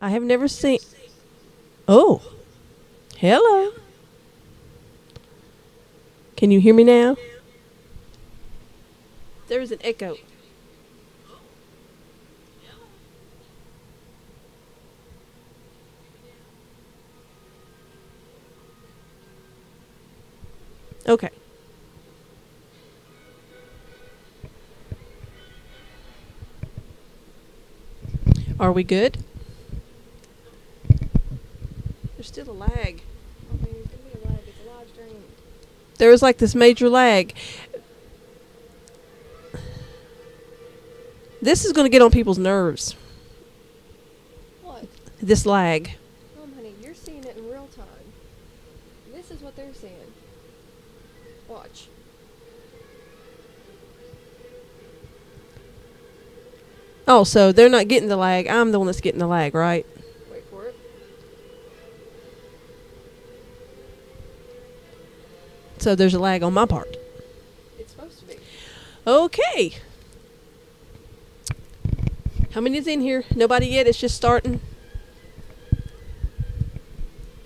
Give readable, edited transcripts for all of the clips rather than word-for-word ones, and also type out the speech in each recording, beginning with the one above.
I have never seen. Oh, hello. Can you hear me now? There is an echo. Okay. Are we good? There's still a lag. I mean, it's gonna be a lag. It's a live stream. There was like this major lag. This is going to get on people's nerves. What? This lag. Honey, you're seeing it in real time. This is what they're seeing. Watch. Oh, so they're not getting the lag. I'm the one that's getting the lag, right? Wait for it. So there's a lag on my part. It's supposed to be. Okay. How many is in here? Nobody yet? It's just starting.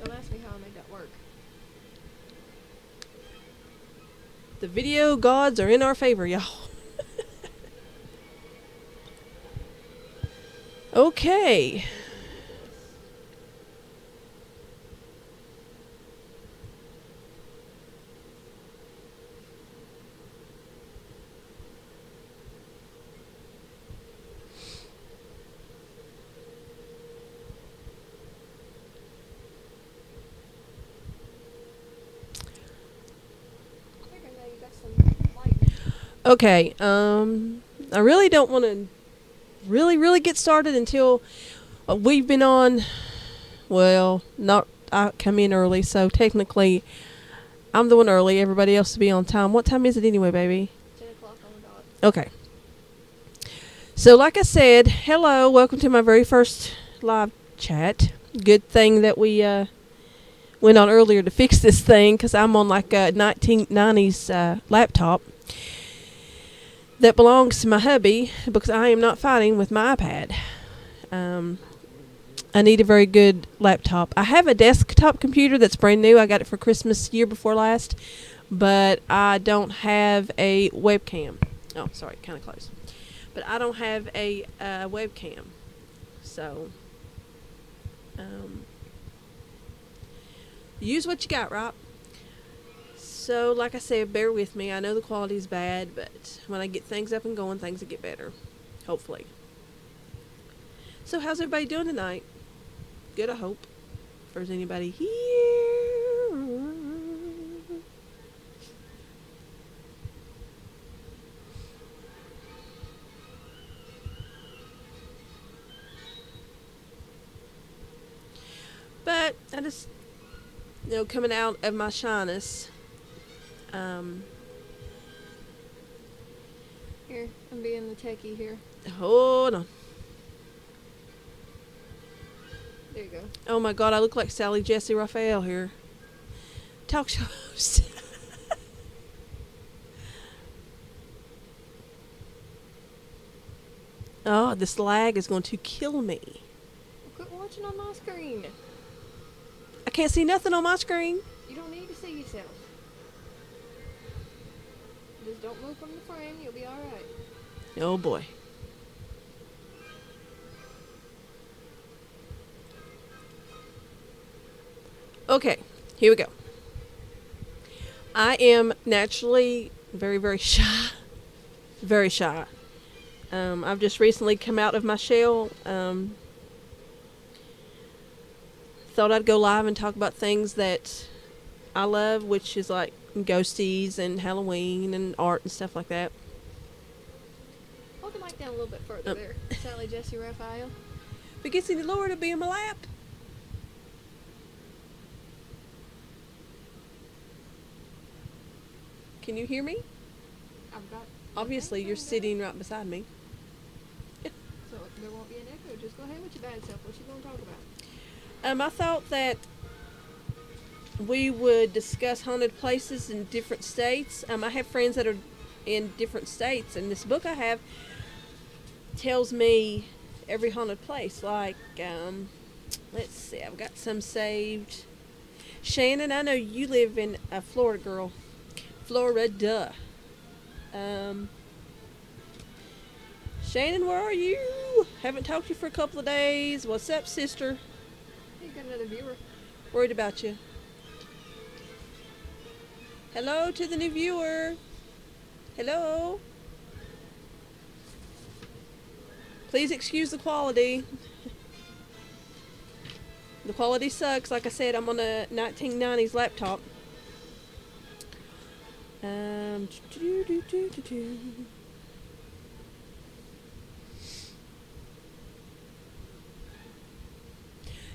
Don't ask me how I made that work. The video gods are in our favor, y'all. Okay. I think I know you got some light. Okay. I really don't want to really get started until we've been on. Well, not I come in early, so technically I'm the one early. Everybody else to be on time. What time is it anyway, baby? 10 o'clock on the dot. Okay. So, like I said, hello, welcome to my very first live chat. Good thing that we went on earlier to fix this thing because I'm on like a 1990s laptop that belongs to my hubby because I am not fighting with my iPad. I need a very good laptop. I have a desktop computer that's brand new. I got it for Christmas year before last, but I don't have a webcam. Oh, sorry, kind of close. But I don't have a webcam. So, use what you got, right? So, like I said, bear with me. I know the quality's bad, but when I get things up and going, things will get better. Hopefully. So, how's everybody doing tonight? Good, I hope. If there's anybody here. But I just, coming out of my shyness. Here, I'm being the techie here. Hold on. There you go. Oh my God, I look like Sally Jesse Raphael here. Talk show host. Oh, this lag is going to kill me. Well, quit watching on my screen. I can't see nothing on my screen. You don't need to see yourself. Just don't move from the frame. You'll be alright. Oh boy. Okay, here we go. I am naturally very shy. Very shy. I've just recently come out of my shell. Thought I'd go live and talk about things that I love, which is like ghosties and Halloween and art and stuff like that. Hold the mic down a little bit further there. Sally Jesse Raphael. If it gets any lower, it'll be in my lap. Can you hear me? I've got. Obviously, Okay, you're so sitting right beside me. So there won't be an echo. Just go ahead with your bad self. What you gonna talk about? I thought that we would discuss haunted places in different states. I have friends that are in different states, and this book I have tells me every haunted place. Like, Let's see. I've got some saved. Shannon, I know you live in Florida, girl. Florida. Um, Shannon, where are you? Haven't talked to you for a couple of days. What's up, sister? Hey, got another viewer. Worried about you. Hello to the new viewer. Hello. Please excuse the quality. The quality sucks. Like I said, I'm on a 1990s laptop. Um,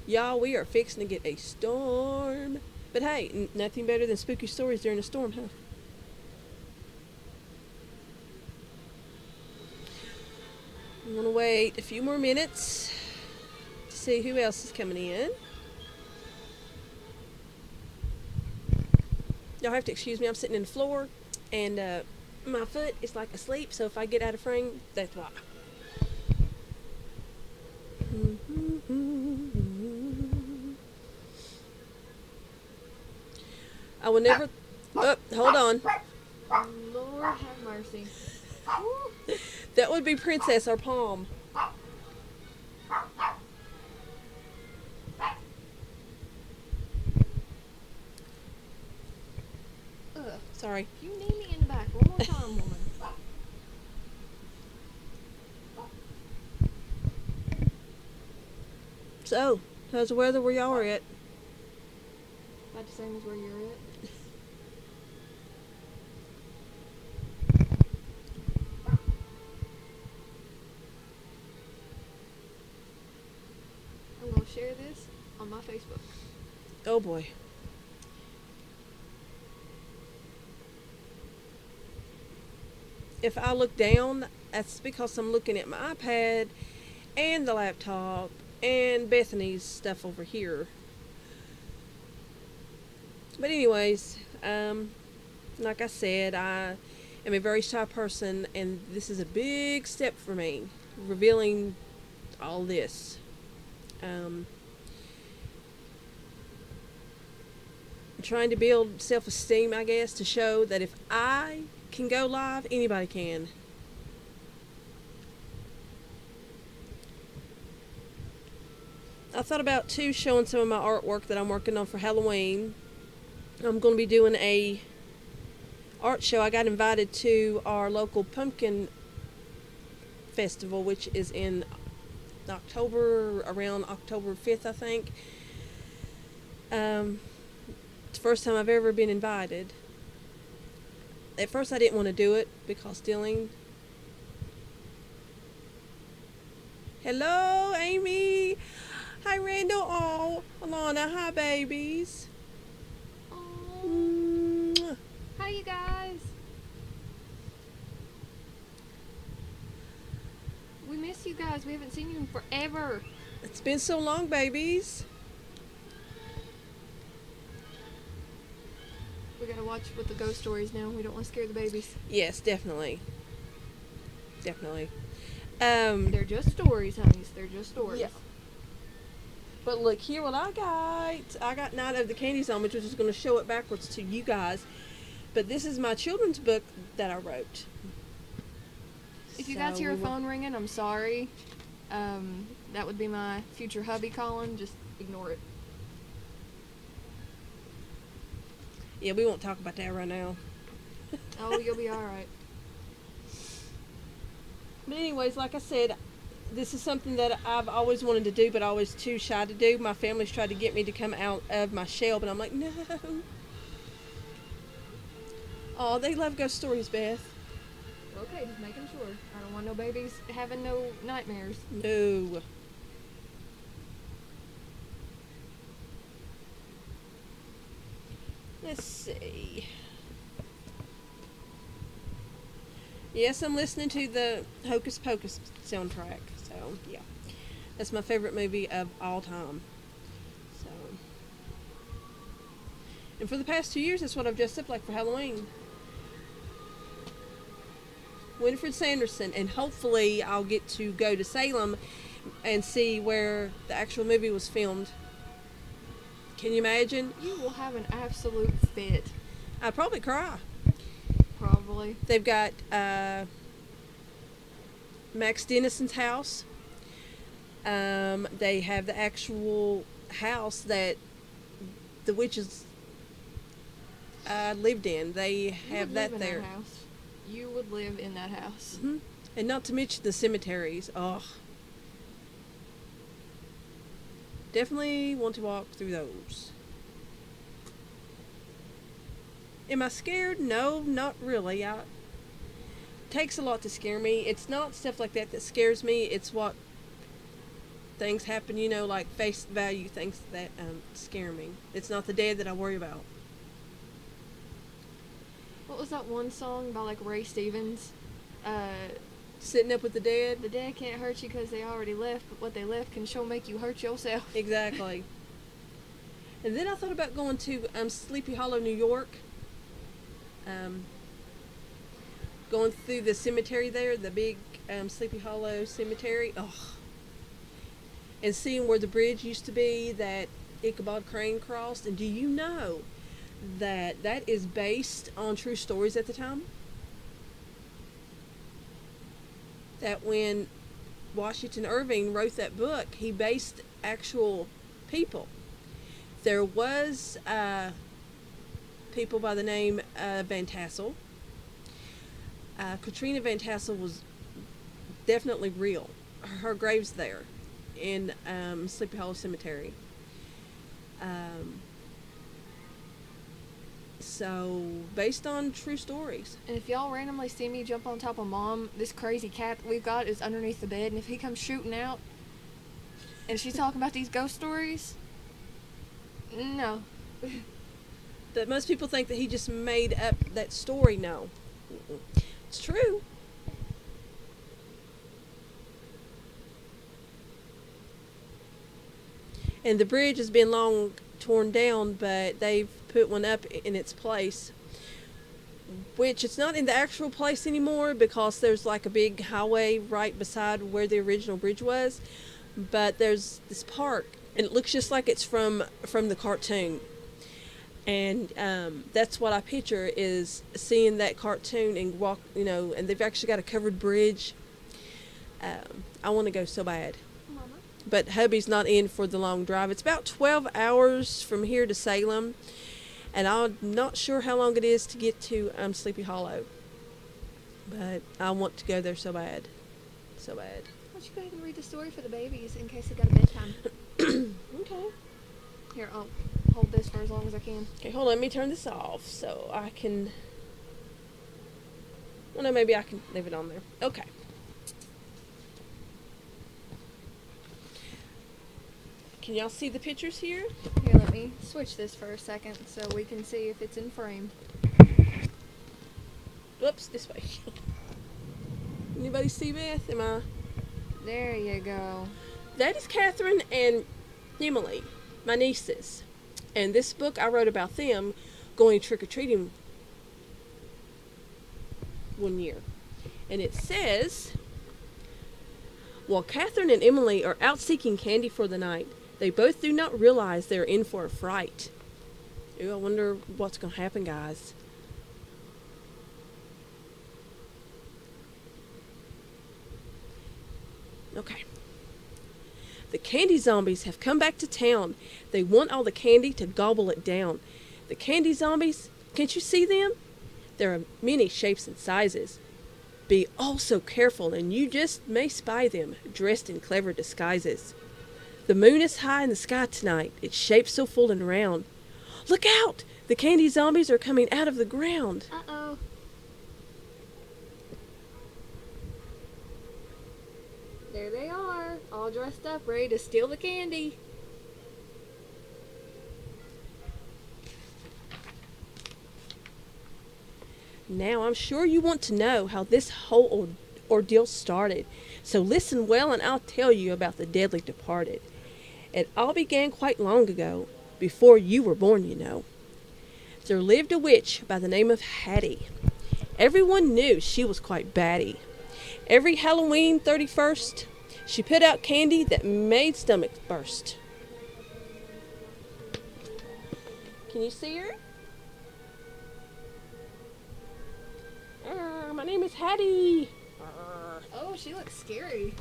Y'all, we are fixing to get a storm. But hey, nothing better than spooky stories during a storm, huh? I'm gonna wait a few more minutes to see who else is coming in. Y'all have to excuse me, I'm sitting in the floor and my foot is like asleep, so if I get out of frame, that's why. I will never. Oh, hold on. Lord have mercy. Woo. That would be Princess or Palm. Ugh. Sorry. You need me in the back one more time, woman. So, how's the weather where y'all are at? About the same as where you're at. I'm gonna share this on my Facebook. Oh boy. If I look down, that's because I'm looking at my iPad and the laptop and Bethany's stuff over here. But anyways, like I said, I am a very shy person, and this is a big step for me, revealing all this. I'm trying to build self-esteem, I guess, to show that if I can go live, anybody can. I thought about too showing some of my artwork that I'm working on for Halloween. I'm going to be doing a art show. I got invited to our local pumpkin festival, which is in October, around October 5th, I think. It's the first time I've ever been invited. At first, I didn't want to do it because stealing. Hello, Amy. Hi, Randall. Oh, Alana. Hi, babies. Oh, Mwah. hi you guys. We miss you guys. We haven't seen you in forever. It's been so long, babies. We gotta watch with the ghost stories now. We don't want to scare the babies. Yes, definitely. Definitely. They're just stories, honeys. They're just stories. Yeah. But look here what I got. I got Night of the Candy Zone, which was just going to show it backwards to you guys. But this is my children's book that I wrote. If you guys hear a phone ringing, I'm sorry. That would be my future hubby calling. Just ignore it. Yeah, we won't talk about that right now. Oh, you'll be alright. But anyways, like I said, this is something that I've always wanted to do, but always too shy to do. My family's tried to get me to come out of my shell, but I'm like, no. Oh, they love ghost stories, Beth. Okay, just making sure. I don't want no babies having no nightmares. No. Let's see. Yes, I'm listening to the Hocus Pocus soundtrack. So, yeah. That's my favorite movie of all time. So. And for the past 2 years, that's what I've dressed up like for Halloween. Winifred Sanderson. And hopefully I'll get to go to Salem and see where the actual movie was filmed. Can you imagine? You will have an absolute fit. I'd probably cry. Probably. They've got Max Dennison's house. They have the actual house that the witches lived in. They have that there. That house. You would live in that house. Mm-hmm. And not to mention the cemeteries. Oh. Definitely want to walk through those. Am I scared? No, not really. It takes a lot to scare me. It's not stuff like that scares me. It's what things happen, like face value things that scare me. It's not the dead that I worry about. What was that one song by like Ray Stevens? Sitting up with the dead. The dead can't hurt you because they already left, but what they left can sure make you hurt yourself. Exactly. And then I thought about going to Sleepy Hollow, New York. Going through the cemetery there, the big Sleepy Hollow cemetery. Oh. And seeing where the bridge used to be that Ichabod Crane crossed. And do you know that that is based on true stories at the time? That when Washington Irving wrote that book, he based actual people. There was people by the name Van Tassel. Katrina Van Tassel was definitely real. Her grave's there in Sleepy Hollow Cemetery. So, based on true stories. And if y'all randomly see me jump on top of Mom, this crazy cat that we've got is underneath the bed, and if he comes shooting out, and she's talking about these ghost stories, no. That most people think that he just made up that story. No. It's true. And the bridge has been long torn down, but they've put one up in its place, which it's not in the actual place anymore because there's like a big highway right beside where the original bridge was. But there's this park, and it looks just like it's from the cartoon. And that's what I picture is seeing that cartoon and walk, and they've actually got a covered bridge. I want to go so bad. Mama. But hubby's not in for the long drive. It's about 12 hours from here to Salem. And I'm not sure how long it is to get to Sleepy Hollow. But I want to go there so bad. So bad. Why don't you go ahead and read the story for the babies in case they got a bedtime? Okay. Here, I'll hold this for as long as I can. Okay, hold on. Let me turn this off so I can... Well, no, maybe I can leave it on there. Okay. Can y'all see the pictures here? Here, let me switch this for a second so we can see if it's in frame. Whoops, this way. Anybody see Beth? Am I? There you go. That is Catherine and Emily, my nieces. And this book I wrote about them going trick-or-treating one year. And it says, while Catherine and Emily are out seeking candy for the night, they both do not realize they are in for a fright. Ooh, I wonder what's going to happen, guys. Okay. The candy zombies have come back to town. They want all the candy to gobble it down. The candy zombies, can't you see them? There are many shapes and sizes. Be oh so careful, and you just may spy them, dressed in clever disguises. The moon is high in the sky tonight, its shape so full and round. Look out! The candy zombies are coming out of the ground. Uh-oh. There they are, all dressed up, ready to steal the candy. Now, I'm sure you want to know how this whole ordeal started, so listen well and I'll tell you about the deadly departed. It all began quite long ago, before you were born, you know. There lived a witch by the name of Hattie. Everyone knew she was quite batty. Every Halloween 31st, She put out candy that made stomachs burst. Can you see her? My name is Hattie. Oh, she looks scary.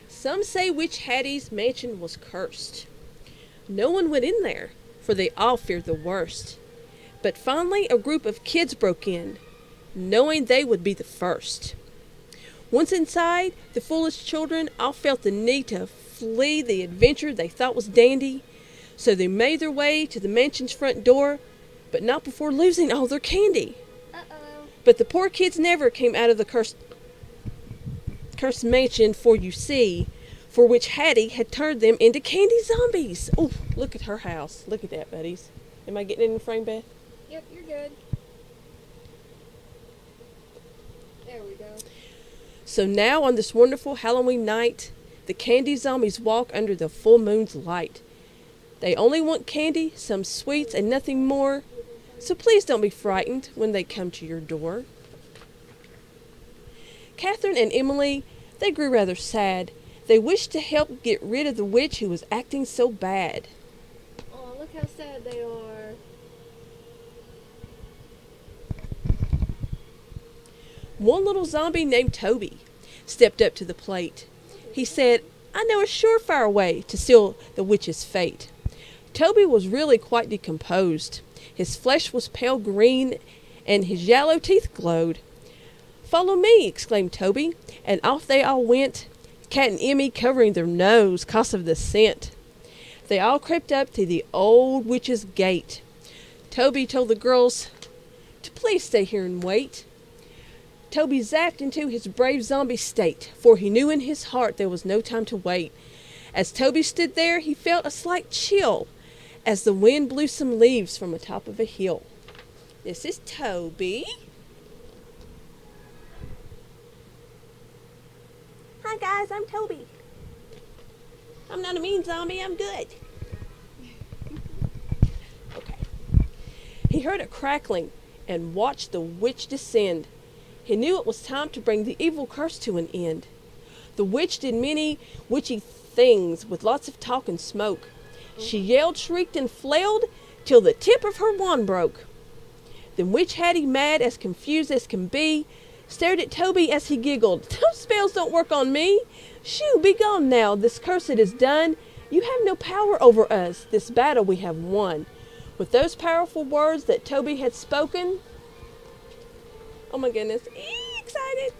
Some say Witch Hattie's mansion was cursed. No one went in there, for they all feared the worst. But finally a group of kids broke in, knowing they would be the first. Once inside, the foolish children all felt the need to flee the adventure they thought was dandy, so they made their way to the mansion's front door, but not before losing all their candy. Uh-oh. But the poor kids never came out of the cursed mansion, for you see, for Witch Hattie had turned them into candy zombies. Oh, look at her house. Look at that, buddies. Am I getting it in frame, Beth? Yep, you're good. There we go. So now on this wonderful Halloween night, the candy zombies walk under the full moon's light. They only want candy, some sweets, and nothing more. So please don't be frightened when they come to your door. Catherine and Emily, they grew rather sad. They wished to help get rid of the witch who was acting so bad. Oh, look how sad they are. One little zombie named Toby stepped up to the plate. He said, "I know a surefire way to seal the witch's fate." Toby was really quite decomposed. His flesh was pale green, and his yellow teeth glowed. "Follow me," exclaimed Toby, and off they all went, Cat and Emmy covering their nose 'cause of the scent. They all crept up to the old witch's gate. Toby told the girls to please stay here and wait. Toby zapped into his brave zombie state, for he knew in his heart there was no time to wait. As Toby stood there, he felt a slight chill as the wind blew some leaves from the top of a hill. This is Toby. Hi guys, I'm Toby. I'm not a mean zombie, I'm good. Okay. He heard a crackling and watched the witch descend. He knew it was time to bring the evil curse to an end. The witch did many witchy things with lots of talk and smoke. She yelled, shrieked, and flailed till the tip of her wand broke. Then Witch Hattie, mad as confused as can be, stared at Toby as he giggled. "Those spells don't work on me. Shoo, be gone now, this curse it is done. You have no power over us, this battle we have won." With those powerful words that Toby had spoken, oh my goodness, excited.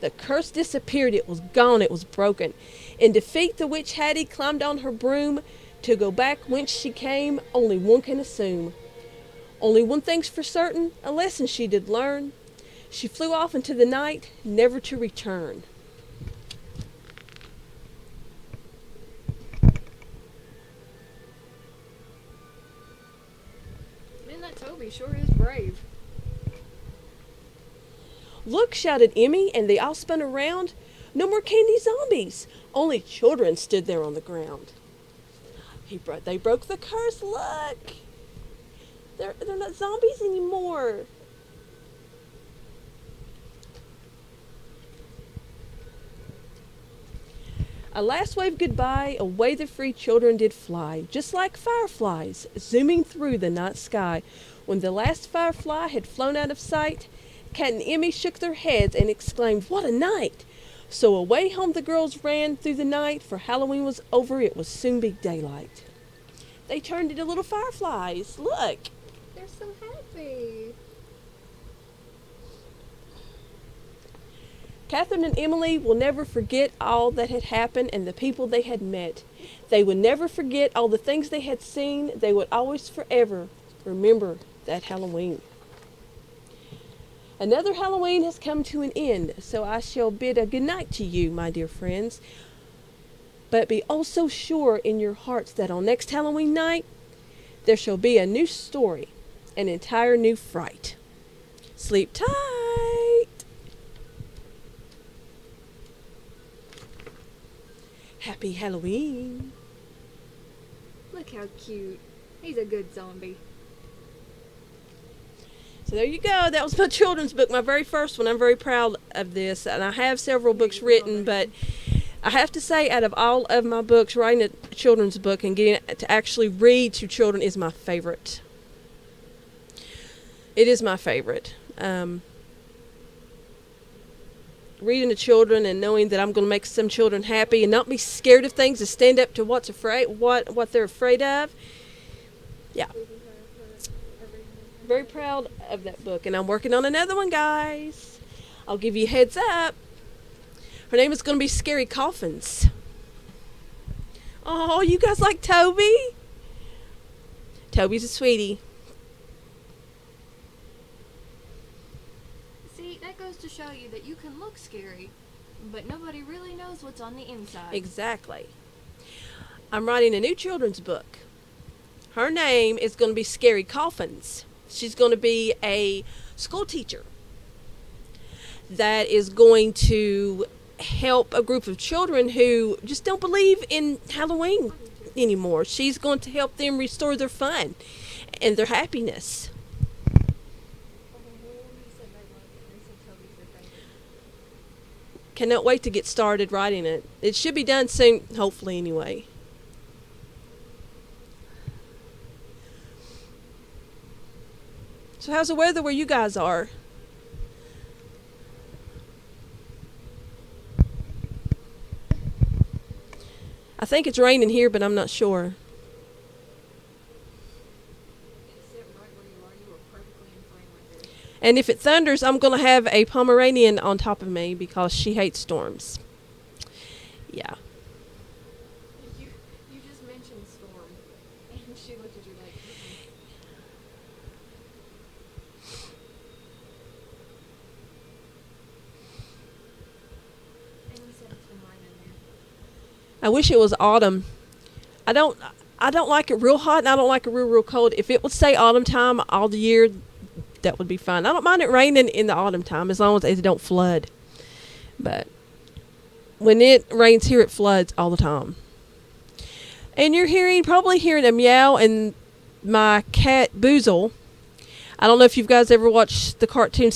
The curse disappeared, it was gone, it was broken. In defeat, the Witch Hattie climbed on her broom to go back whence she came, only one can assume. Only one thing's for certain, a lesson she did learn. She flew off into the night, never to return. Man, that Toby sure is brave. "Look," shouted Emmy, and they all spun around. No more candy zombies. Only children stood there on the ground. They broke the curse, look. They're not zombies anymore. A last wave goodbye, away the free children did fly, just like fireflies, zooming through the night sky. When the last firefly had flown out of sight, Cat and Emmy shook their heads and exclaimed, "What a night!" So away home the girls ran through the night, for Halloween was over, it would soon be daylight. They turned into little fireflies, look. They're so happy. Catherine and Emily will never forget all that had happened and the people they had met. They would never forget all the things they had seen. They would always forever remember that Halloween. Another Halloween has come to an end, so I shall bid a good night to you, my dear friends. But be also sure in your hearts that on next Halloween night, there shall be a new story, an entire new fright. Sleep tight. Happy Halloween. Look how cute. He's a good zombie. So there you go. That was my children's book, my very first one. I'm very proud of this, and I have several books written, but I have to say, out of all of my books, writing a children's book and getting to actually read to children is my favorite. It is my favorite. Reading to children and knowing that I'm going to make some children happy and not be scared of things, to stand up to what they're afraid of. Yeah, very proud of that book, and I'm working on another one, guys. I'll give you a heads up. Her name is going to be Scary Coffins. Oh, you guys like Toby? Toby's a sweetie. See, that goes to show you that you can look scary, but nobody really knows what's on the inside. Exactly. I'm writing a new children's book. Her name is going to be Scary Coffins. She's going to be a school teacher that is going to help a group of children who just don't believe in Halloween anymore. She's going to help them restore their fun and their happiness. Cannot wait to get started writing it. It should be done soon, hopefully, anyway. So how's the weather where you guys are? I think it's raining here, but I'm not sure. And if it thunders, I'm going to have a Pomeranian on top of me because she hates storms. Yeah. You just mentioned storm, and she looked at you like, and you said it's been raining there. I wish it was autumn. I don't I don't like it real hot, and I don't like it real cold. If it would say autumn time all the year, that would be fine. I don't mind it raining in the autumn time as long as it don't flood. But when it rains here, it floods all the time. And you're probably hearing a meow and my cat Boozle. I don't know if you guys ever watched the cartoon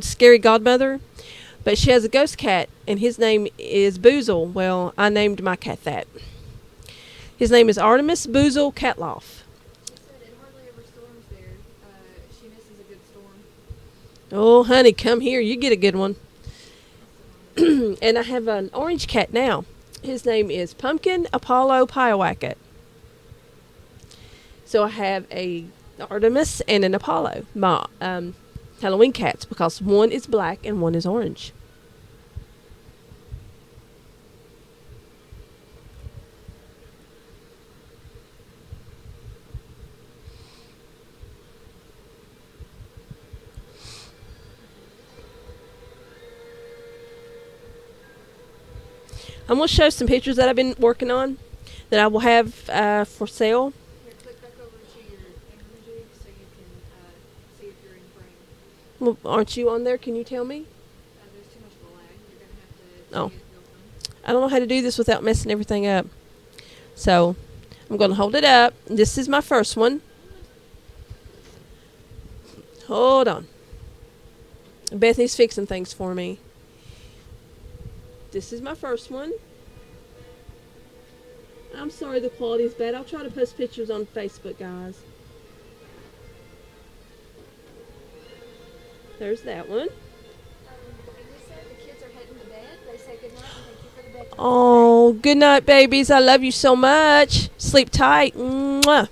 Scary Godmother, but she has a ghost cat, and his name is Boozle. Well, I named my cat that. His name is Artemis Boozle Catloff. She said it hardly ever storms there. She misses a good storm. Oh, honey, come here. You get a good one. And I have an orange cat now. His name is Pumpkin Apollo Pyowacket. So I have a Artemis and an Apollo, my Halloween cats, because one is black and one is orange. I'm going to show some pictures that I've been working on that I will have for sale. Here, click back over to your image so you can see if you're in frame. Well, aren't you on there? Can you tell me? There's too much of a lag. You're going to have to Oh. see it real time. I don't know how to do this without messing everything up. So I'm going to hold it up. This is my first one. Hold on. Bethany's fixing things for me. This is my first one. I'm sorry the quality's bad. I'll try to post pictures on Facebook, guys. There's that one. And they said the kids are heading to bed. They say good night and thank you for the bedtime. Oh, good night, babies. I love you so much. Sleep tight. Mwah.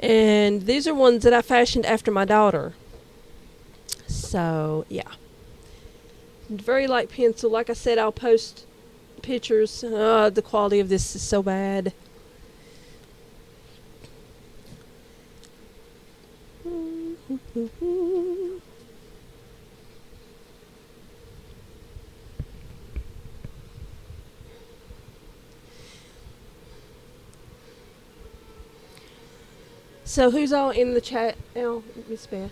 And these are ones that I fashioned after my daughter. So, yeah. Very light pencil. Like I said, I'll post pictures. The quality of this is so bad. So who's all in the chat now, Miss Beth?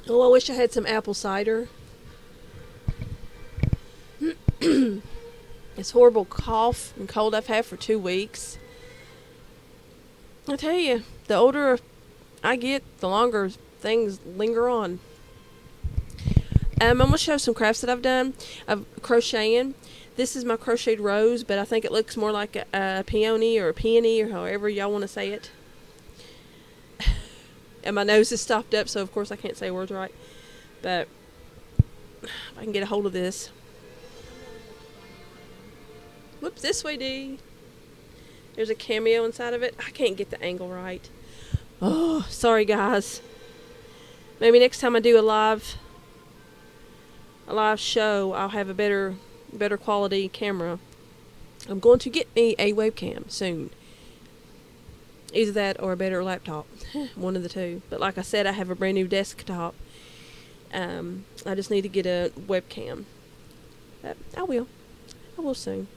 Oh, I wish I had some apple cider. This horrible cough and cold I've had for 2 weeks. I tell you, the older I get, the longer things linger on. I'm going to show some crafts that I've done. I'm crocheting. This is my crocheted rose, but I think it looks more like a peony or a peony or however y'all want to say it. And my nose is stopped up, so of course I can't say words right. But if I can get a hold of this. Whoops, this way, D. There's a cameo inside of it. I can't get the angle right. Oh, sorry guys. Maybe next time I do a live show, I'll have a better quality camera. I'm going to get me a webcam soon. Either that or a better laptop. One of the two. But like I said, I have a brand new desktop. I just need to get a webcam. But I will. I will soon.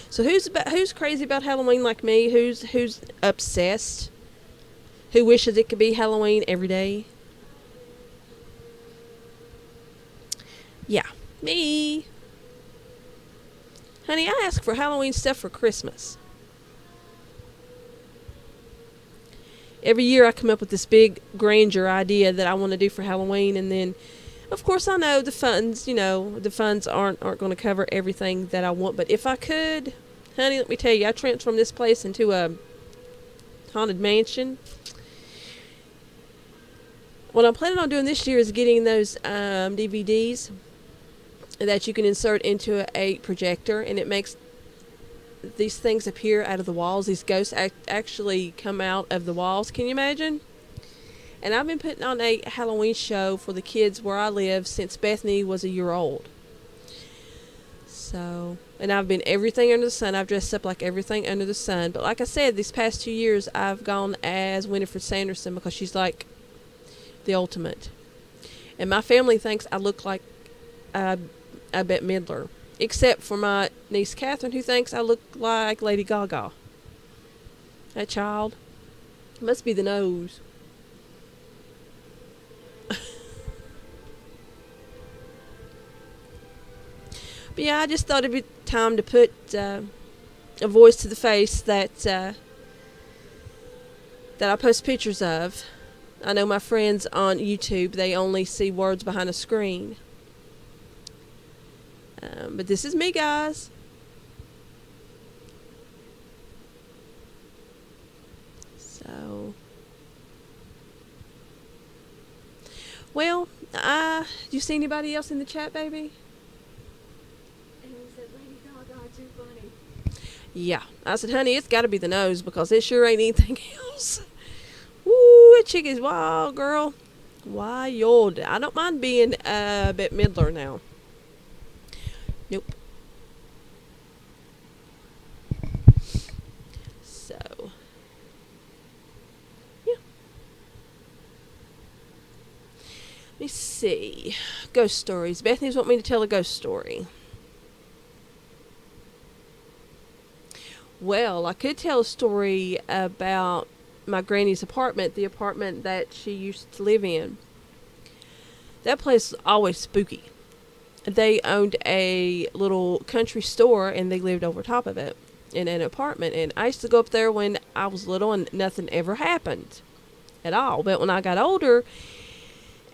So who's crazy about Halloween like me? Who's obsessed? Who wishes it could be Halloween every day? Yeah, me. Honey, I ask for Halloween stuff for Christmas. Every year I come up with this big grandeur idea that I want to do for Halloween, and then of course I know the funds aren't going to cover everything that I want, but if I could, honey, let me tell you, I transformed this place into a haunted mansion. What I'm planning on doing this year is getting those DVDs that you can insert into a projector, and it makes these things appear out of the walls. These ghosts actually come out of the walls. Can you imagine? And I've been putting on a Halloween show for the kids where I live since Bethany was a year old. So, and I've been everything under the sun. I've dressed up like everything under the sun. But like I said, these past 2 years, I've gone as Winifred Sanderson because she's like the ultimate. And my family thinks I look like Bette Midler. Except for my niece Catherine, who thinks I look like Lady Gaga. That child. Must be the nose. But yeah, I just thought it'd be time to put a voice to the face that I post pictures of. I know my friends on YouTube, they only see words behind a screen. But this is me, guys. So, well, do you see anybody else in the chat, baby? Yeah, I said, honey, it's got to be the nose because it sure ain't anything else. Woo, that chick is wild, girl. Wild. I don't mind being Bette Midler now. Nope. So, yeah. Let me see. Ghost stories. Bethany's want me to tell a ghost story. Well, I could tell a story about my granny's apartment, the apartment that she used to live in. That place was always spooky. They owned a little country store, and they lived over top of it in an apartment. And I used to go up there when I was little, and nothing ever happened at all. But when I got older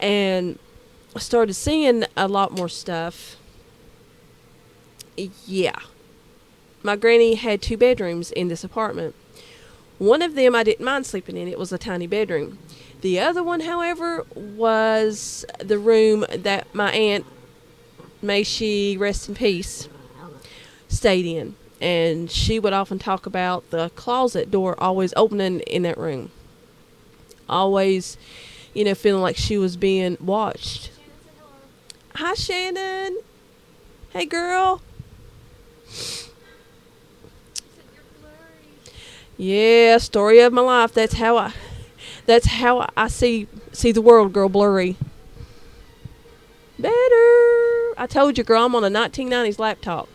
and started seeing a lot more stuff, yeah, my granny had 2 bedrooms in this apartment. One of them I didn't mind sleeping in. It was a tiny bedroom. The other one, however, was the room that my aunt, may she rest in peace, stayed in. And she would often talk about the closet door always opening in that room. Always, feeling like she was being watched. Hi, Shannon. Hey, girl. Yeah, story of my life. That's how I see the world, girl. Blurry. Better. I told you, girl. I'm on a 1990s laptop.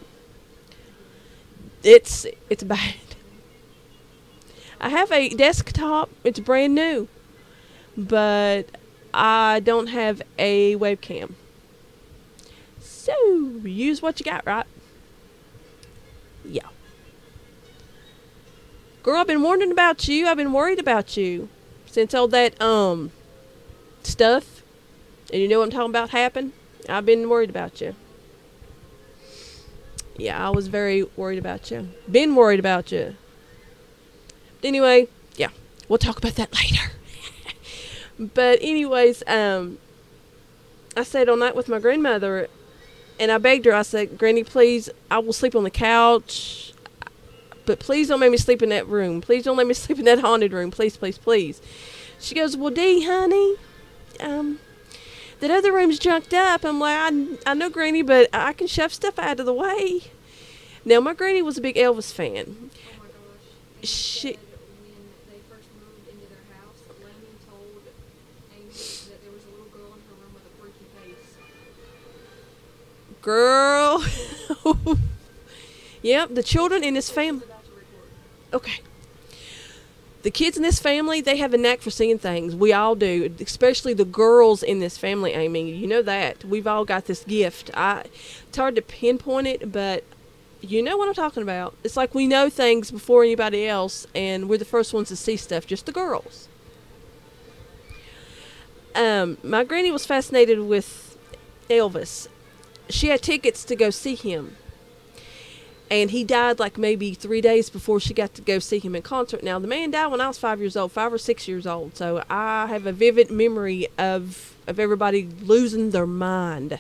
It's bad. I have a desktop. It's brand new, but I don't have a webcam. So use what you got, right? Yeah. Girl, I've been wondering about you. I've been worried about you since all that stuff, and you know what I'm talking about, happened. I've been worried about you. Yeah, I was very worried about you. Been worried about you. Anyway, yeah, we'll talk about that later. But anyways, I stayed all night with my grandmother, and I begged her. I said, "Granny, please, I will sleep on the couch, but please don't make me sleep in that room. Please don't let me sleep in that haunted room. Please, please, please." She goes, "Well, Dee, honey, that other room's junked up." I'm like, I know, Granny, but I can shove stuff out of the way. Now, my granny was a big Elvis fan. Oh my gosh. Amy She, said when they first moved into their house, Layman told Amy that there was a little girl in her room with a freaky face. girl, yep, the children in this family. Okay. The kids in this family, they have a knack for seeing things. We all do, especially the girls in this family, Amy. You know that. We've all got this gift. It's hard to pinpoint it, but you know what I'm talking about. It's like we know things before anybody else, and we're the first ones to see stuff, just the girls. My granny was fascinated with Elvis. She had tickets to go see him. And he died like maybe 3 days before she got to go see him in concert. Now, the man died when I was 5 years old, 5 or 6 years old. So I have a vivid memory of everybody losing their mind.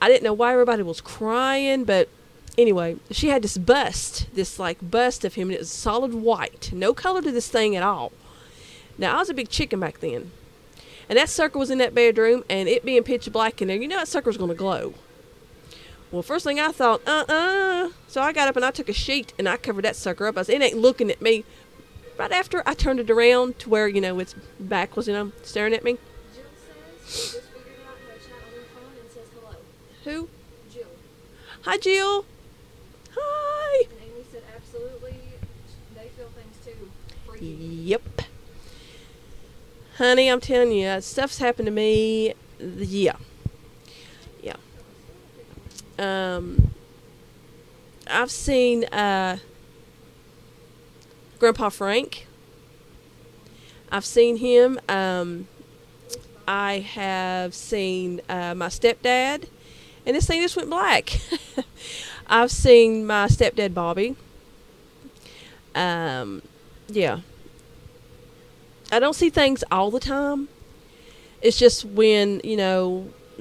I didn't know why everybody was crying, but anyway, she had this bust of him, and it was solid white. No color to this thing at all. Now, I was a big chicken back then. And that sucker was in that bedroom, and it being pitch black in there, you know that sucker's going to glow. Well, first thing I thought, So I got up and I took a sheet and I covered that sucker up. I said, it ain't looking at me. Right after I turned it around to where, its back was, staring at me. Jill says she just figured out how to chat on her phone and says hello. Who? Jill. Hi, Jill. Hi. And Amy said absolutely they feel things too. Freaky. Yep. Honey, I'm telling you, stuff's happened to me. Yeah. Yeah. I've seen Grandpa Frank. I've seen him. I have seen my stepdad, and this thing just went black. I've seen my stepdad Bobby. Yeah. I don't see things all the time. It's just when,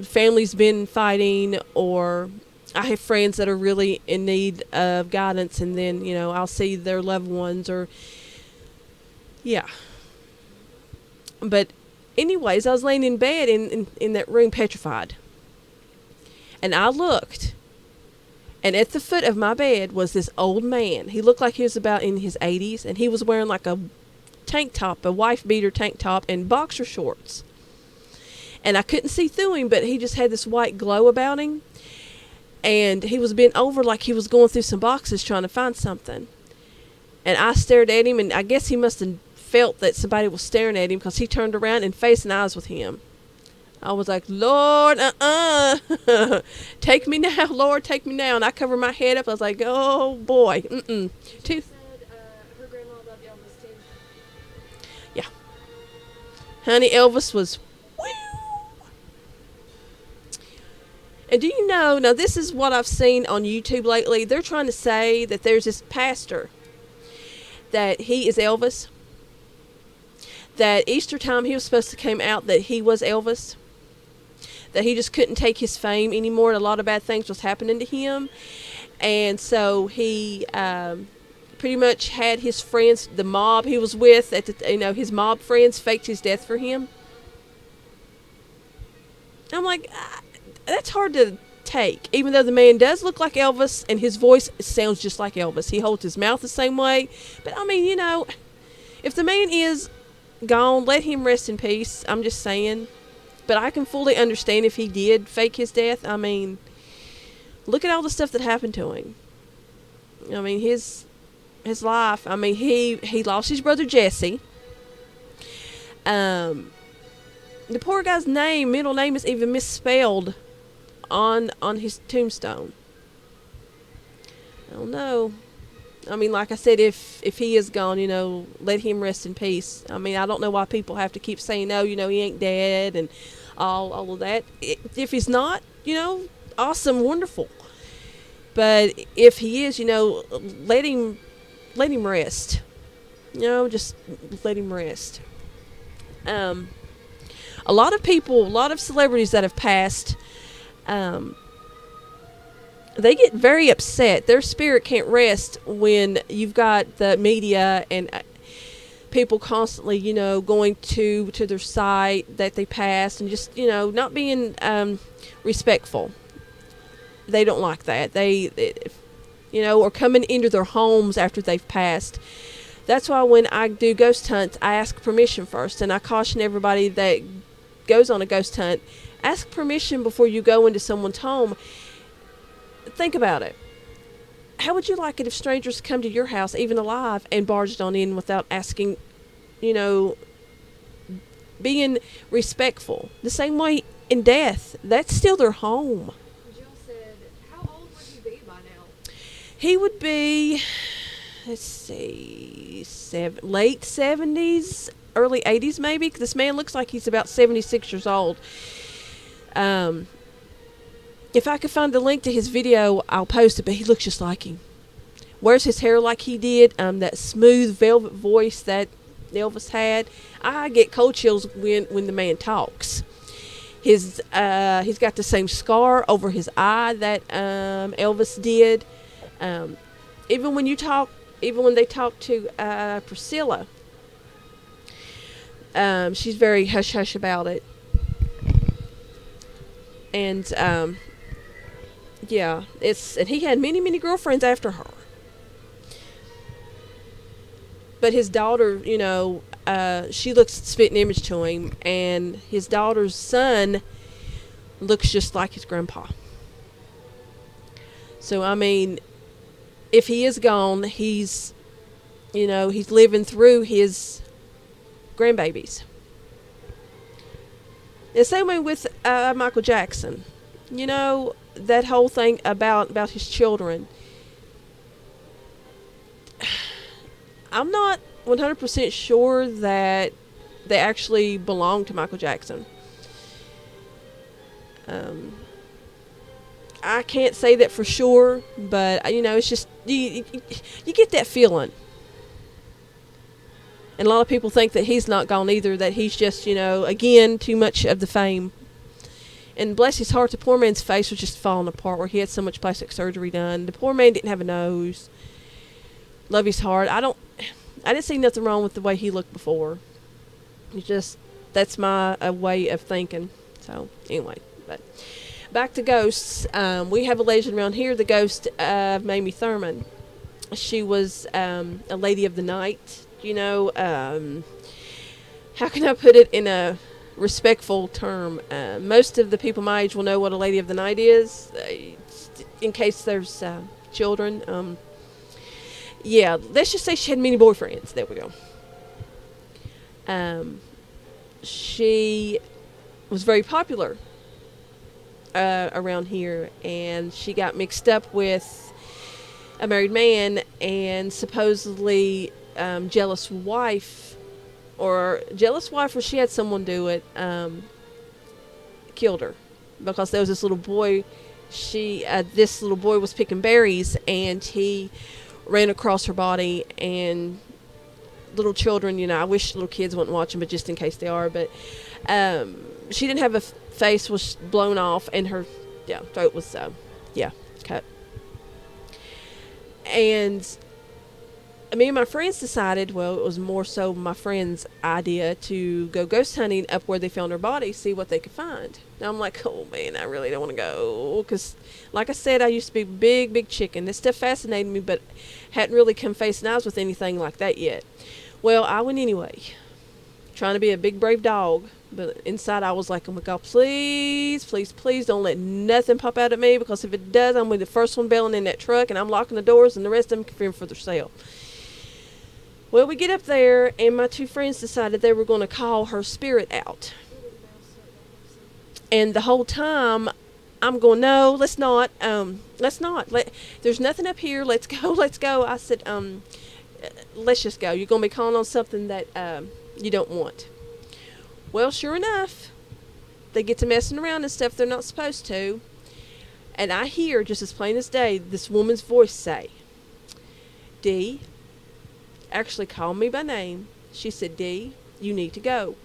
family's been fighting, or I have friends that are really in need of guidance, and then, I'll see their loved ones, or, yeah. But anyways, I was laying in bed in that room petrified. And I looked, and at the foot of my bed was this old man. He looked like he was about in his 80s, and he was wearing like a tank top, a wife beater tank top, and boxer shorts. And I couldn't see through him, but he just had this white glow about him. And he was bent over like he was going through some boxes trying to find something. And I stared at him, and I guess he must have felt that somebody was staring at him, because he turned around and facing eyes with him. I was like, Lord, take me now, Lord, take me now. And I covered my head up. I was like, oh, boy. She said her grandma loved Elvis too. Yeah. Honey, Elvis was... And do you know, now this is what I've seen on YouTube lately. They're trying to say that there's this pastor that he is Elvis. That Easter time he was supposed to come out that he was Elvis. That he just couldn't take his fame anymore. And a lot of bad things was happening to him. And so he pretty much had his friends, the mob he was with, his mob friends faked his death for him. I'm like, that's hard to take. Even though the man does look like Elvis and his voice sounds just like Elvis. He holds his mouth the same way. But I mean, if the man is gone, let him rest in peace. I'm just saying. But I can fully understand if he did fake his death. I mean, look at all the stuff that happened to him. I mean, his life. I mean, he lost his brother Jesse. The poor guy's middle name is even misspelled on his tombstone. I don't know. I mean, like I said, if he is gone, let him rest in peace. I mean, I don't know why people have to keep saying, no, he ain't dead and all of that. If he's not, awesome, wonderful. But if he is, let him rest. Just let him rest. A lot of celebrities that have passed, they get very upset. Their spirit can't rest when you've got the media and people constantly, going to their site that they passed and just, not being respectful. They don't like that. Or coming into their homes after they've passed. That's why when I do ghost hunts, I ask permission first, and I caution everybody that goes on a ghost hunt, ask permission before you go into someone's home. Think about it. How would you like it if strangers come to your house, even alive, and barged on in without asking, being respectful? The same way in death, that's still their home. Jill said, how old would he be by now? He would be, let's see, late 70s, early 80s maybe. 'Cause this man looks like he's about 76 years old. If I could find the link to his video, I'll post it, but he looks just like him. Wears his hair like he did, that smooth velvet voice that Elvis had. I get cold chills when the man talks. He's got the same scar over his eye that Elvis did. Even when they talk to Priscilla, she's very hush hush about it. And yeah, and he had many, many girlfriends after her. But his daughter, she looks spitting image to him, and his daughter's son looks just like his grandpa. So I mean, if he is gone, he's living through his grandbabies. The same way with Michael Jackson. That whole thing about his children. I'm not 100% sure that they actually belong to Michael Jackson. I can't say that for sure, but it's just you get that feeling. And a lot of people think that he's not gone either, that he's just, again, too much of the fame. And bless his heart, the poor man's face was just falling apart where he had so much plastic surgery done. The poor man didn't have a nose. Love his heart. I didn't see nothing wrong with the way he looked before. It's just, that's my way of thinking. So, anyway, but back to ghosts. We have a legend around here, the ghost of Mamie Thurman. She was a lady of the night. How can I put it in a respectful term? Most of the people my age will know what a lady of the night is, in case there's children. Yeah, let's just say she had many boyfriends. There we go. She was very popular around here, and she got mixed up with a married man, and supposedly jealous wife, or she had someone do it, killed her. because there was this little boy. This little boy was picking berries, and he ran across her body. And little children, I wish little kids wouldn't watch them, but just in case they are. But she didn't have a face, was blown off, and her throat was cut. And me and my friends decided, well, it was more so my friend's idea to go ghost hunting up where they found her body, see what they could find. Now I'm like, oh man, I really don't want to go, because like I said, I used to be big chicken. This stuff fascinated me, but hadn't really come face and eyes with anything like that yet. Well, I went anyway, trying to be a big brave dog, but inside I was like, oh my God, please don't let nothing pop out at me, because if it does, I'm going to be the first one bailing in that truck, and I'm locking the doors, and the rest of them can fend for themselves. Well, we get up there, and my two friends decided they were going to call her spirit out. And the whole time, I'm going, no, let's not. There's nothing up here. Let's go. I said, let's just go. You're going to be calling on something that you don't want. Well, sure enough, they get to messing around and stuff they're not supposed to. And I hear, just as plain as day, this woman's voice say, Dee, actually called me by name. She said, Dee, you need to go.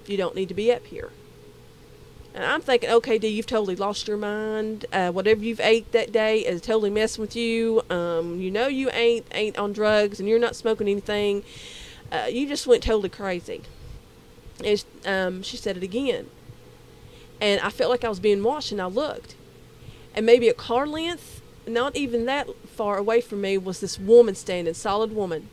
You don't need to be up here. And I'm thinking, okay, Dee, you've totally lost your mind. Whatever you've ate that day is totally messing with you. You ain't on drugs, and you're not smoking anything. You just went totally crazy. And she said it again. And I felt like I was being watched, and I looked. And maybe a car length, not even that far away from me, was this woman standing, solid woman.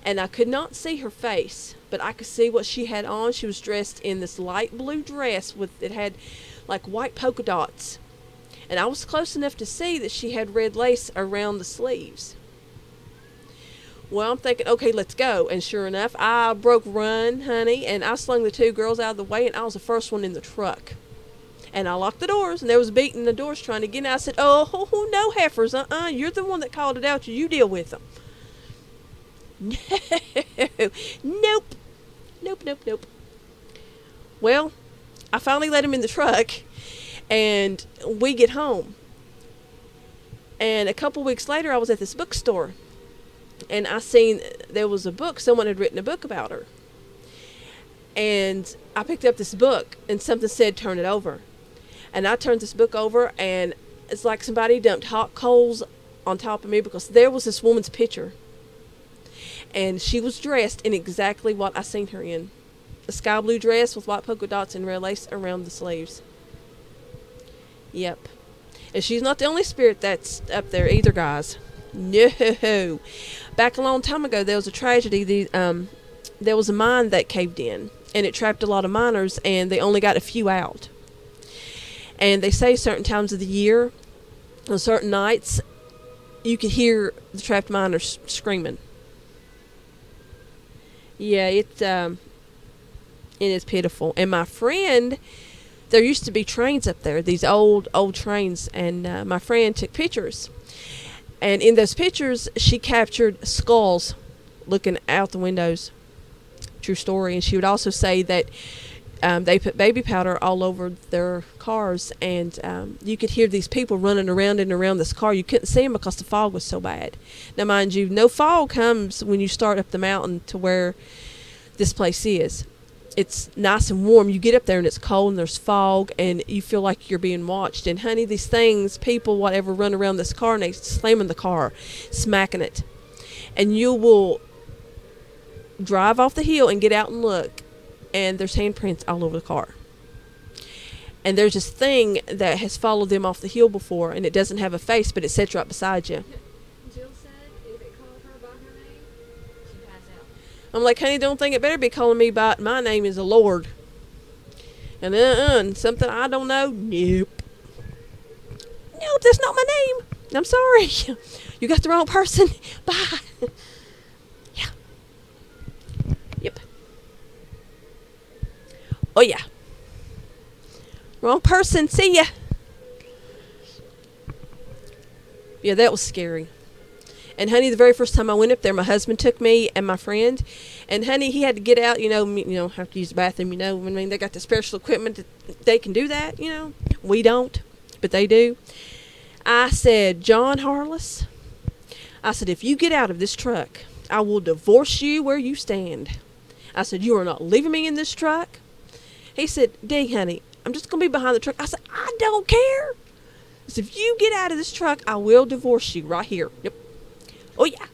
And I could not see her face, but I could see what she had on. She was dressed in this light blue dress it had like white polka dots. And I was close enough to see that she had red lace around the sleeves. Well, I'm thinking, okay, let's go. And sure enough, I broke run, honey, and I slung the two girls out of the way, and I was the first one in the truck. And I locked the doors, and they was beating the doors trying to get in. I said, oh, no, heifers, you're the one that called it out. You deal with them. No. Nope. Well, I finally let him in the truck, and we get home. And a couple weeks later, I was at this bookstore, and I seen there was a book. Someone had written a book about her. And I picked up this book, and something said, turn it over. And I turned this book over, and it's like somebody dumped hot coals on top of me, because there was this woman's picture. And she was dressed in exactly what I seen her in. A sky blue dress with white polka dots and red lace around the sleeves. Yep. And she's not the only spirit that's up there either, guys. No. Back a long time ago, there was a tragedy. There was a mine that caved in, and it trapped a lot of miners, and they only got a few out. And they say certain times of the year, on certain nights, you could hear the trapped miners screaming. Yeah, it is pitiful. And my friend, there used to be trains up there, these old trains, and my friend took pictures. And in those pictures, she captured skulls looking out the windows. True story. And she would also say that they put baby powder all over their cars, and you could hear these people running around and around this car. You couldn't see them because the fog was so bad. Now, mind you, no fog comes when you start up the mountain to where this place is. It's nice and warm. You get up there and it's cold and there's fog, and you feel like you're being watched. And honey, these things, people, whatever, run around this car, and they slamming the car, smacking it. And you will drive off the hill and get out and look, and there's handprints all over the car. And there's this thing that has followed them off the hill before, and it doesn't have a face, but it sits right beside you. Jill said if it called her by her name, she'd pass out. I'm like, honey, don't think it better be calling me by my name is the Lord. And something I don't know? Nope, that's not my name. I'm sorry. You got the wrong person. Bye. Yeah. Yep. Oh, yeah. Wrong person. See ya. Yeah, that was scary. And honey, the very first time I went up there, my husband took me and my friend. And honey, he had to get out, have to use the bathroom, I mean, they got the special equipment that they can do that, We don't, but they do. I said, John Harless, I said, if you get out of this truck, I will divorce you where you stand. I said, you are not leaving me in this truck. He said, Dang, honey, I'm just going to be behind the truck. I said, I don't care. I said, if you get out of this truck, I will divorce you right here. Yep. Oh, yeah.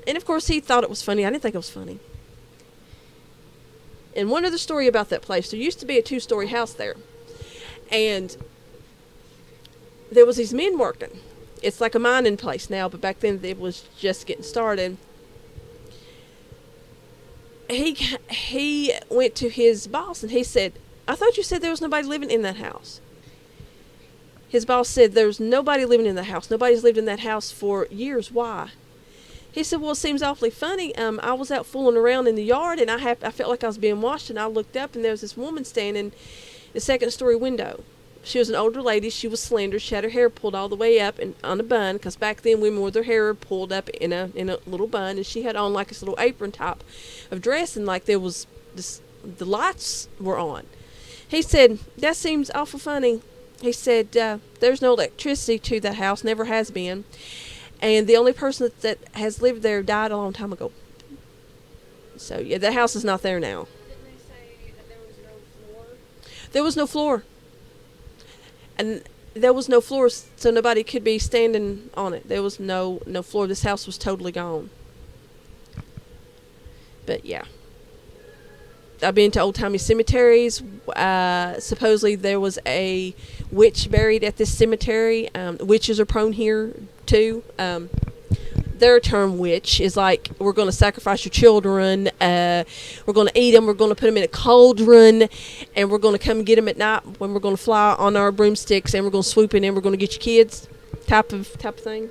And, of course, he thought it was funny. I didn't think it was funny. And one other story about that place. There used to be a 2-story house there. And there was these men working. It's like a mining place now, but back then it was just getting started. He went to his boss and he said, I thought you said there was nobody living in that house. His boss said, there's nobody living in the house. Nobody's lived in that house for years. Why? He said, well, it seems awfully funny. I was out fooling around in the yard and I felt like I was being watched, and I looked up and there was this woman standing in the 2nd-story window. She was an older lady. She was slender. She had her hair pulled all the way up and on a bun, because back then women wore their hair pulled up in a little bun, and she had on like this little apron type of dress, and like there was this, the lights were on. He said, that seems awful funny. He said, there's no electricity to that house, never has been, and the only person that has lived there died a long time ago. So yeah, the house is not there now. Didn't they say that there was no floor? There was no floor. And there was no floor, so nobody could be standing on it. There was no floor. This house was totally gone. But yeah. I've been to old-timey cemeteries. Supposedly there was a witch buried at this cemetery. Witches are prone here, too. Their term witch is like, we're going to sacrifice your children, we're going to eat them, we're going to put them in a cauldron, and we're going to come get them at night when we're going to fly on our broomsticks, and we're going to swoop in and we're going to get your kids, type of thing.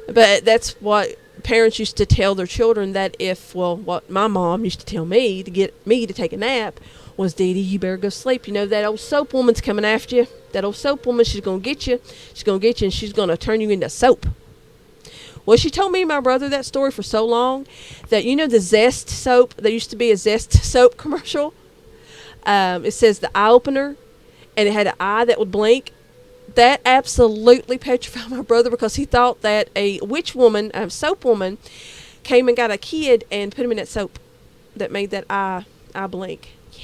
But that's what parents used to tell their children, that what my mom used to tell me to get me to take a nap was, Dee Dee, you better go sleep. You know, that old soap woman's coming after you. That old soap woman, she's going to get you. She's going to get you, and she's going to turn you into soap. Well, she told me and my brother that story for so long that, you know, the Zest soap, there used to be a Zest soap commercial. It says the eye opener, and it had an eye that would blink. That absolutely petrified my brother, because he thought that a witch woman, a soap woman, came and got a kid and put him in that soap that made that eye blink. Yeah.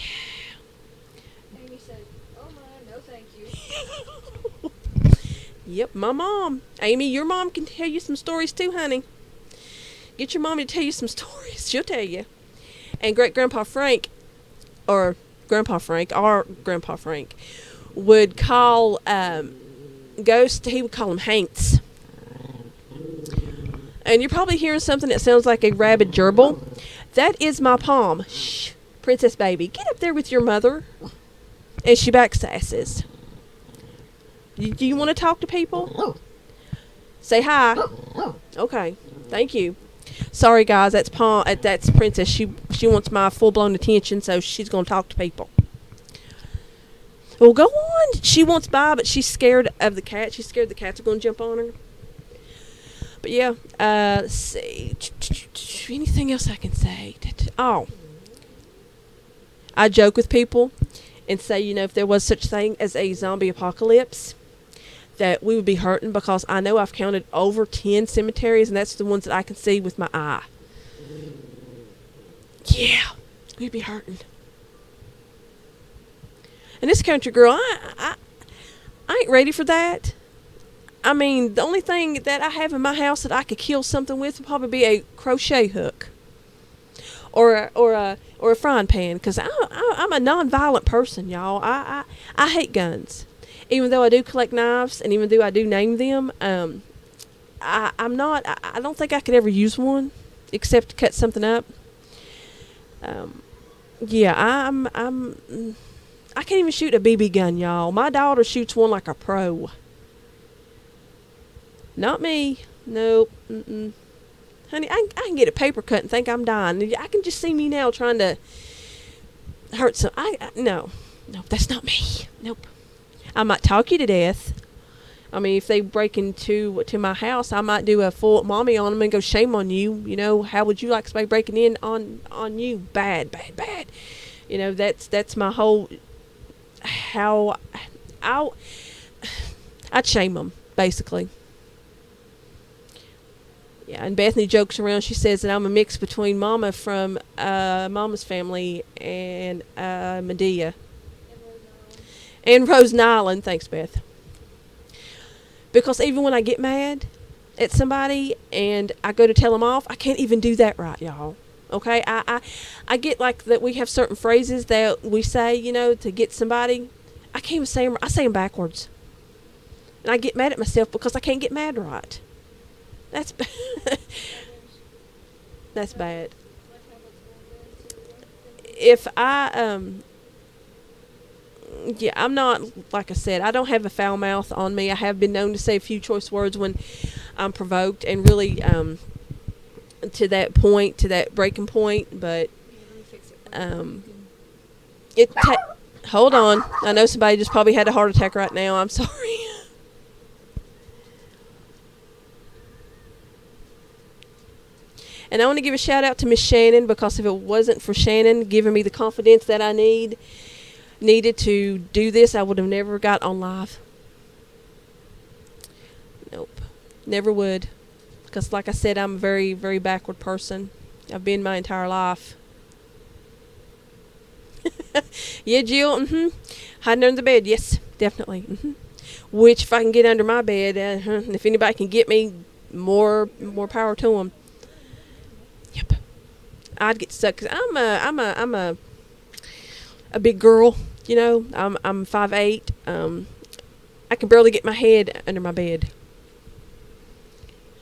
Amy said, oh my, no thank you. Yep, my mom. Amy, your mom can tell you some stories too, honey. Get your mommy to tell you some stories. She'll tell you. And Grandpa Frank, our Grandpa Frank, would call ghosts, he would call them haints. And you're probably hearing something that sounds like a rabid gerbil. That is my palm. Shh, princess baby, get up there with your mother. And she backsasses. Do you want to talk to people? Say hi. Okay, thank you. Sorry, guys, that's Princess. She wants my full-blown attention, so she's going to talk to people. Well, go on. She wants by, but she's scared of the cat. She's scared the cats are going to jump on her. But yeah, let's see. Anything else I can say? Oh, I joke with people and say, you know, if there was such thing as a zombie apocalypse, that we would be hurting, because I know I've counted over 10 cemeteries, and that's the ones that I can see with my eye. Yeah, we'd be hurting. And this country girl, I ain't ready for that. I mean, the only thing that I have in my house that I could kill something with would probably be a crochet hook, or a frying pan, because I'm a non-violent person, y'all. I hate guns. Even though I do collect knives, and even though I do name them, I don't think I could ever use one, except to cut something up. Yeah, I can't even shoot a BB gun, y'all. My daughter shoots one like a pro. Not me. Nope. Mm-mm. Honey, I can get a paper cut and think I'm dying. I can just see me now trying to hurt some. No, that's not me. Nope. I might talk you to death. I mean, if they break into my house, I might do a full mommy on them and go, shame on you. You know, how would you like somebody breaking in on you? Bad. That's my whole how I I'd shame them basically. Yeah, and Bethany jokes around. She says that I'm a mix between Mama from Mama's family and Medea and Rose Nyland. Thanks, Beth. Because even when I get mad at somebody and I go to tell them off, I can't even do that right, y'all. Okay, I get like that. We have certain phrases that we say, to get somebody. I can't even say them. I say them backwards, and I get mad at myself because I can't get mad right. That's that's bad. If yeah, I'm not, like I said, I don't have a foul mouth on me. I have been known to say a few choice words when I'm provoked, and really to that point, to that breaking point. But um, hold on. I know somebody just probably had a heart attack right now. I'm sorry. And I want to give a shout out to Miss Shannon, because if it wasn't for Shannon giving me the confidence that I needed to do this, I would have never got on live. Nope. Never would. Because like I said, I'm a very, very backward person. I've been my entire life. Yeah, Jill. Hiding under the bed. Yes, definitely. Which, if I can get under my bed, if anybody can get me, more power to them. Yep. I'd get stuck because I'm a big girl. I'm 5'8". I can barely get my head under my bed.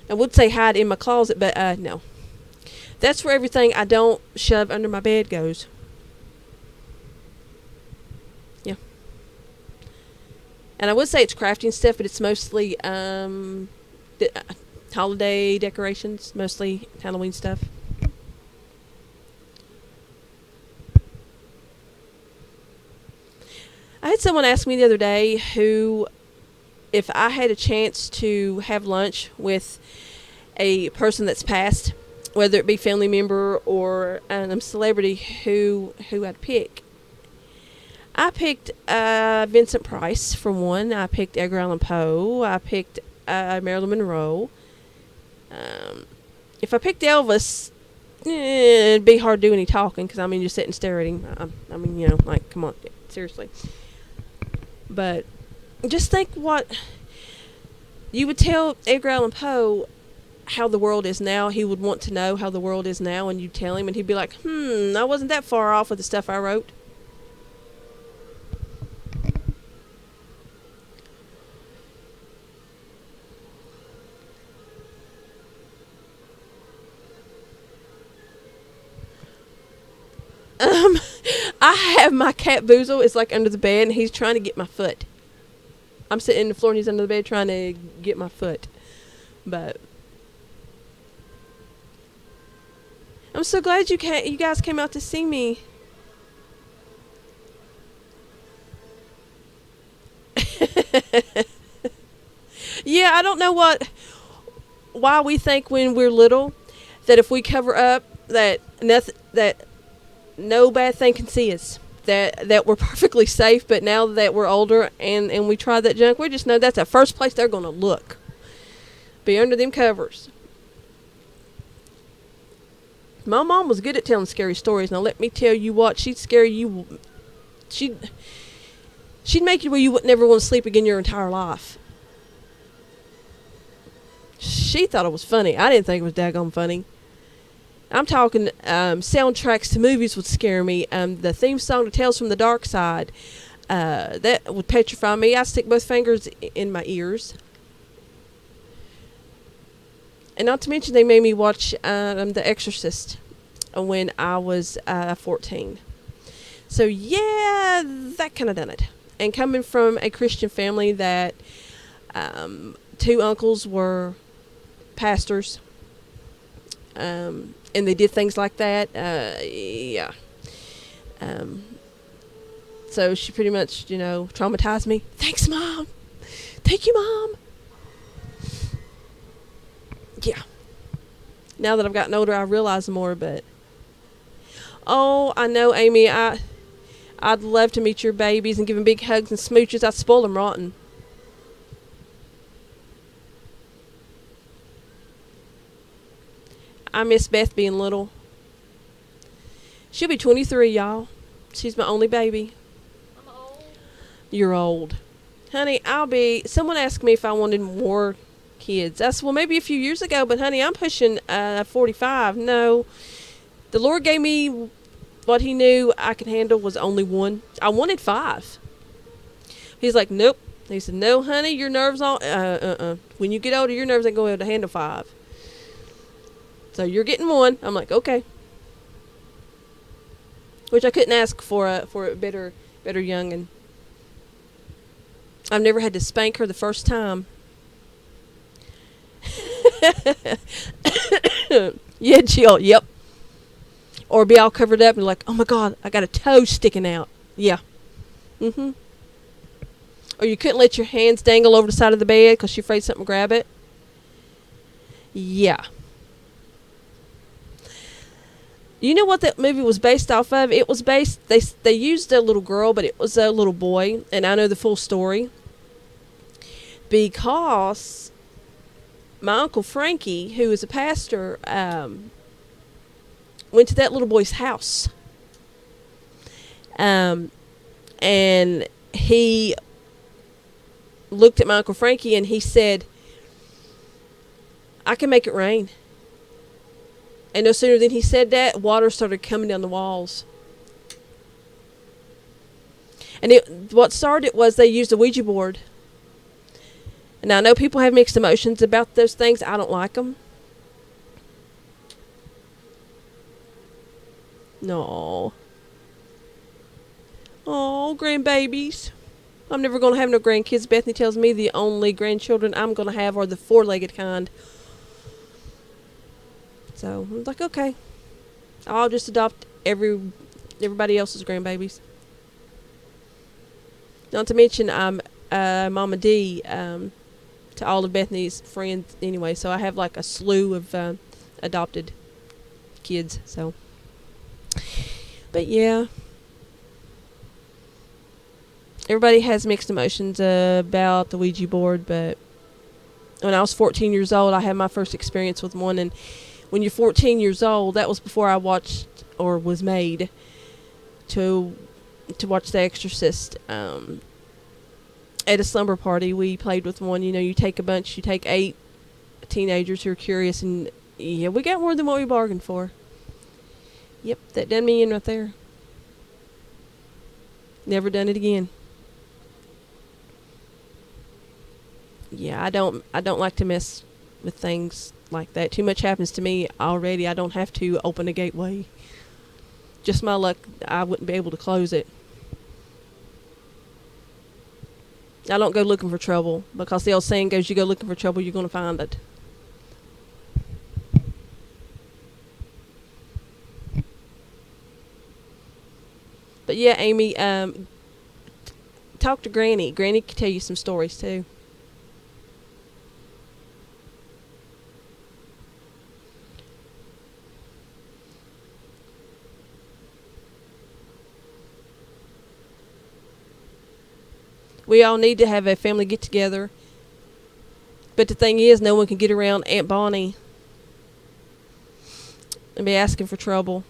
I would say hide in my closet, but no. That's where everything I don't shove under my bed goes. Yeah. And I would say it's crafting stuff, but it's mostly holiday decorations, mostly Halloween stuff. I had someone ask me the other day if I had a chance to have lunch with a person that's passed, whether it be family member or a celebrity, who I'd pick. I picked Vincent Price for one. I picked Edgar Allan Poe. I picked Marilyn Monroe. If I picked Elvis, it'd be hard to do any talking because just sit and stare at him. Like, come on, seriously. But just think what you would tell Edgar Allan Poe how the world is now. He would want to know how the world is now, and you'd tell him, and he'd be like, I wasn't that far off with the stuff I wrote. I have my cat Boozle. It's like under the bed, and he's trying to get my foot. I'm sitting in the floor, and he's under the bed trying to get my foot. But I'm so glad you guys came out to see me. Yeah, I don't know why we think when we're little that if we cover up that no bad thing can see us. That we're perfectly safe, but now that we're older and we try that junk, we just know that's the first place they're going to look. Be under them covers. My mom was good at telling scary stories. Now let me tell you what, she'd scare you. She'd make you where you would never want to sleep again your entire life. She thought it was funny. I didn't think it was daggone funny. I'm talking soundtracks to movies would scare me. The theme song to Tales from the Dark Side, that would petrify me. I stick both fingers in my ears. And not to mention, they made me watch The Exorcist when I was 14. So yeah, that kind of done it. And coming from a Christian family that two uncles were pastors, and they did things like that. Yeah. So she pretty much, traumatized me. Thanks, Mom. Thank you, Mom. Yeah. Now that I've gotten older, I realize more, but... Oh, I know, Amy. I'd love to meet your babies and give them big hugs and smooches. I'd spoil them rotten. I miss Beth being little. She'll be 23, y'all. She's my only baby. I'm old. You're old. Honey, someone asked me if I wanted more kids. I said, well, maybe a few years ago, but honey, I'm pushing 45. No. The Lord gave me what he knew I could handle was only one. I wanted 5. He's like, nope. He said, no, honey, your nerves all, when you get older, your nerves ain't going to be able to handle 5. So you're getting 1. I'm like, okay. Which I couldn't ask for a better youngin'. I've never had to spank her the first time. Yeah, Jill. Yep. Or be all covered up and like, oh my God, I got a toe sticking out. Yeah. Mhm. Or you couldn't let your hands dangle over the side of the bed because you're afraid something will grab it. Yeah. You know what that movie was based off of? It was based. They used a little girl, but it was a little boy, and I know the full story because my uncle Frankie, who is a pastor, went to that little boy's house, and he looked at my uncle Frankie and he said, "I can make it rain." And no sooner than he said that, water started coming down the walls. And what started was they used a Ouija board. And I know people have mixed emotions about those things. I don't like them. No. Oh, grandbabies. I'm never going to have no grandkids. Bethany tells me the only grandchildren I'm going to have are the 4-legged kind. So I'm like, okay. I'll just adopt everybody else's grandbabies. Not to mention, I'm Mama D to all of Bethany's friends anyway. So I have like a slew of adopted kids. So, but yeah, everybody has mixed emotions about the Ouija board. But when I was 14 years old, I had my first experience with one. And when you're 14 years old, that was before I watched or was made to watch The Exorcist. At a slumber party, we played with one. You know, you take 8 teenagers who are curious, and yeah, we got more than what we bargained for. Yep, that done me in right there. Never done it again. Yeah, I don't like to mess with things like that. Too much happens to me already. I don't have to open a gateway. Just my luck, I wouldn't be able to close it. I don't go looking for trouble because the old saying goes, you go looking for trouble, you're going to find it. But yeah, Amy, talk to Granny. Granny can tell you some stories too. We all need to have a family get together. But the thing is, no one can get around Aunt Bonnie and be asking for trouble.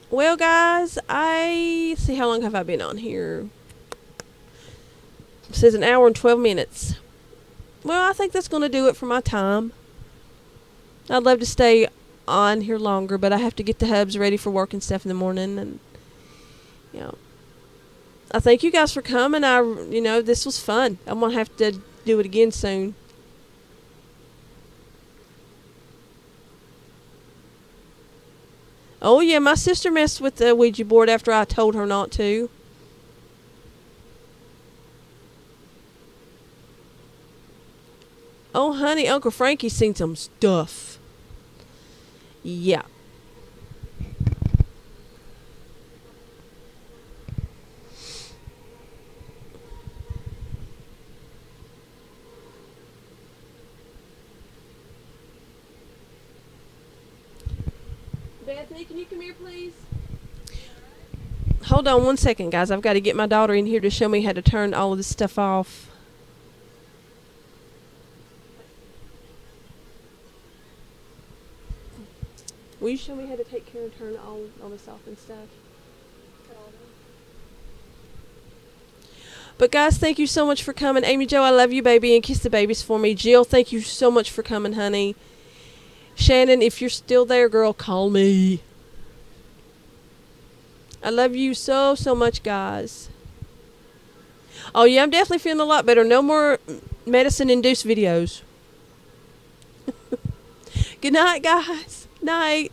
Well, guys, I see how long have I been on here. It says 1 hour and 12 minutes. Well, I think that's going to do it for my time. I'd love to stay on here longer, but I have to get the hubs ready for work and stuff in the morning, and I thank you guys for coming. This was fun. I'm gonna have to do it again soon. Oh yeah, my sister messed with the Ouija board after I told her not to. Oh honey, Uncle Frankie's seen some stuff. Yeah. Bethany, can you come here, please? Hold on one second, guys. I've got to get my daughter in here to show me how to turn all of this stuff off. Will you show me how to take care and turn all this off and stuff? But guys, thank you so much for coming. Amy Jo, I love you, baby, and kiss the babies for me. Jill, thank you so much for coming, honey. Shannon, if you're still there, girl, call me. I love you so, so much, guys. Oh, yeah, I'm definitely feeling a lot better. No more medicine-induced videos. Good night, guys. Night.